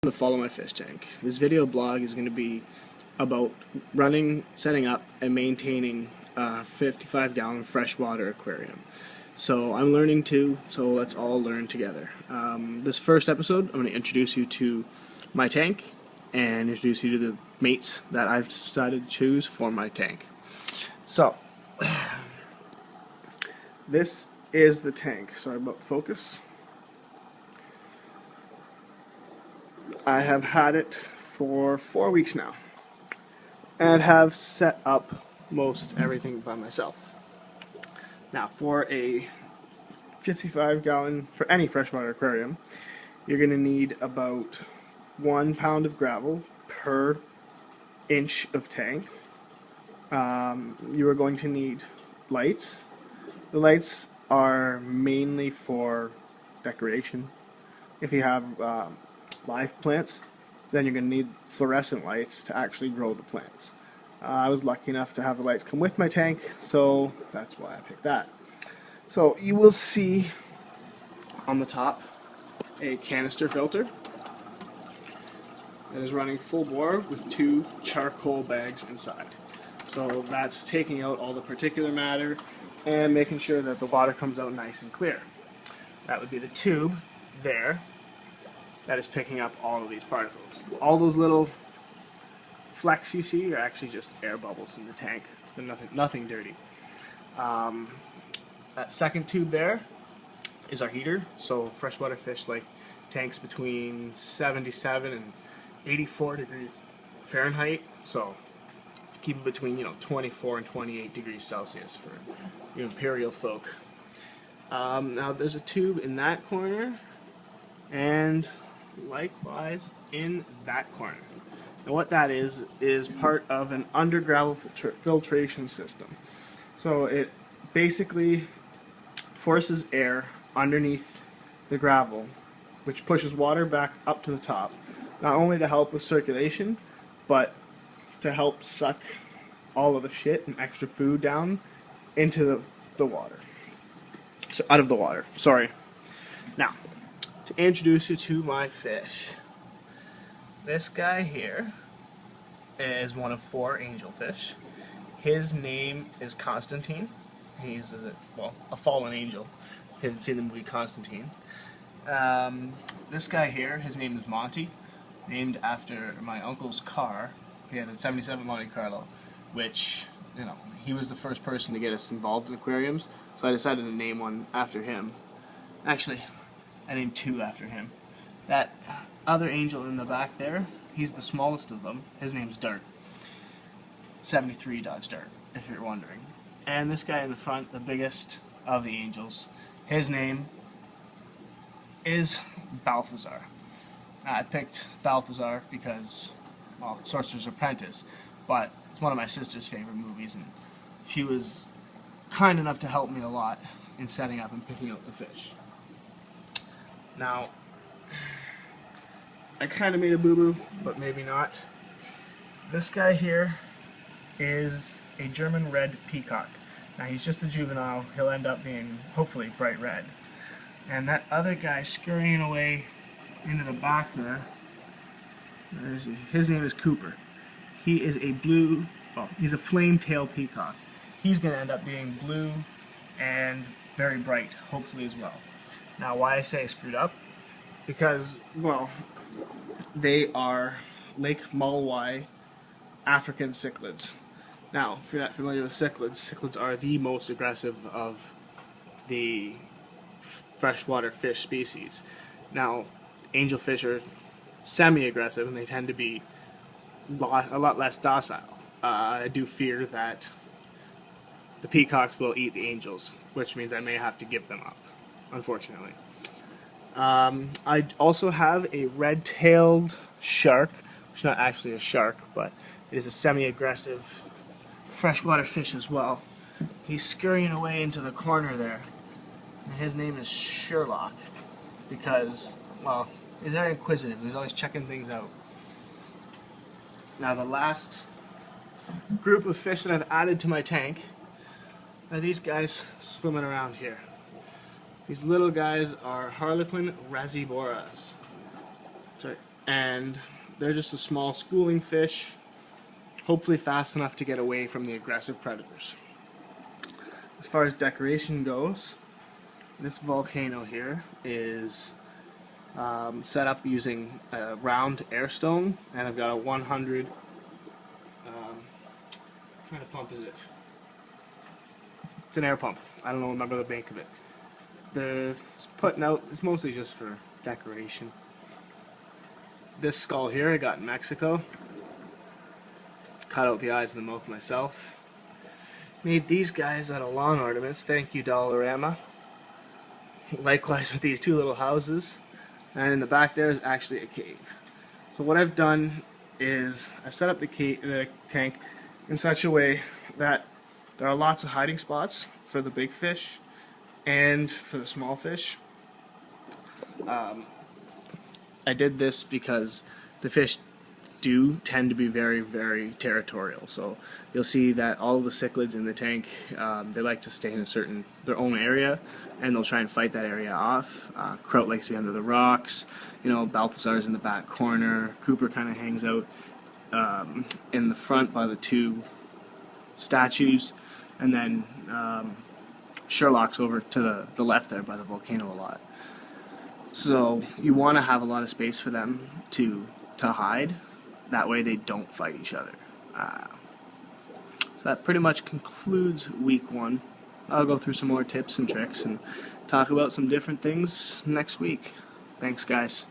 To follow my fish tank. This video blog is going to be about running, setting up, and maintaining a 55-gallon freshwater aquarium. So I'm learning too, so let's all learn together. This first episode, I'm going to introduce you to my tank and introduce you to the mates that I've decided to choose for my tank. So, this is the tank. Sorry about focus. I have had it for 4 weeks now and have set up most everything by myself. Now, for a 55-gallon, for any freshwater aquarium, you're going to need about 1 pound of gravel per inch of tank. You are going to need lights. The lights are mainly for decoration. If you have live plants, then you're going to need fluorescent lights to actually grow the plants. I was lucky enough to have the lights come with my tank, so that's why I picked that. So you will see on the top a canister filter that is running full bore with 2 charcoal bags inside. So that's taking out all the particulate matter and making sure that the water comes out nice and clear. That would be the tube there that is picking up all of these particles. All those little flecks you see are actually just air bubbles in the tank. They're nothing dirty. That second tube there is our heater. So freshwater fish like tanks between 77 and 84 degrees Fahrenheit. So keep it between 24 and 28 degrees Celsius for your imperial folk. Now there's a tube in that corner and likewise in that corner. And what that is part of an under-gravel filtration system. So it basically forces air underneath the gravel, which pushes water back up to the top, not only to help with circulation, but to help suck all of the shit and extra food down into the water. So out of the water, sorry. Now, to introduce you to my fish. This guy here is one of 4 angelfish. His name is Constantine. He's a fallen angel. Didn't see the movie Constantine. This guy here, his name is Monty, named after my uncle's car. He had a '77 Monte Carlo, which he was the first person to get us involved in aquariums. So I decided to name one after him. Actually, I named 2 after him. That other angel in the back there, he's the smallest of them. His name's Dart. 73 Dodge Dart, if you're wondering. And this guy in the front, the biggest of the angels, his name is Balthazar. I picked Balthazar because, well, Sorcerer's Apprentice, but it's one of my sister's favorite movies, and she was kind enough to help me a lot in setting up and picking out the fish. Now, I kind of made a boo-boo, but maybe not. This guy here is a German red peacock. Now, he's just a juvenile. He'll end up being, hopefully, bright red. And that other guy scurrying away into the back there, where is he? His name is Cooper. He is a he's a flame-tailed peacock. He's going to end up being blue and very bright, hopefully as well. Now, why I say screwed up? Because, well, they are Lake Malwai African cichlids. Now, if you're not familiar with cichlids, cichlids are the most aggressive of the freshwater fish species. Now, angelfish are semi-aggressive, and they tend to be a lot less docile. I do fear that the peacocks will eat the angels, which means I may have to give them up, unfortunately. I also have a red-tailed shark, which is not actually a shark, but it is a semi-aggressive freshwater fish as well. He's scurrying away into the corner there, and his name is Sherlock, because, well, he's very inquisitive. He's always checking things out. Now, the last group of fish that I've added to my tank are these guys swimming around here. These little guys are Harlequin rasiboras. Sorry, and they're just a small schooling fish, hopefully fast enough to get away from the aggressive predators. As far as decoration goes, this volcano here is set up using a round air stone, and I've got a 100. What kind of pump is it? It's an air pump. I don't remember the make of it. It's putting out. It's mostly just for decoration. This skull here I got in Mexico. Cut out the eyes and the mouth myself. Made these guys out of lawn ornaments. Thank you, Dollarama. Likewise with these two little houses. And in the back there is actually a cave. So what I've done is I've set up the tank in such a way that there are lots of hiding spots for the big fish and for the small fish. I did this because the fish do tend to be very, very territorial. So you'll see that all of the cichlids in the tank, they like to stay in their own area, and they'll try and fight that area off. Kraut likes to be under the rocks. You know, Balthazar's in the back corner. Cooper kind of hangs out in the front by the two statues, and then Sherlock's over to the left there by the volcano a lot. So you want to have a lot of space for them to hide. That way they don't fight each other. So that pretty much concludes week 1. I'll go through some more tips and tricks and talk about some different things next week. Thanks, guys.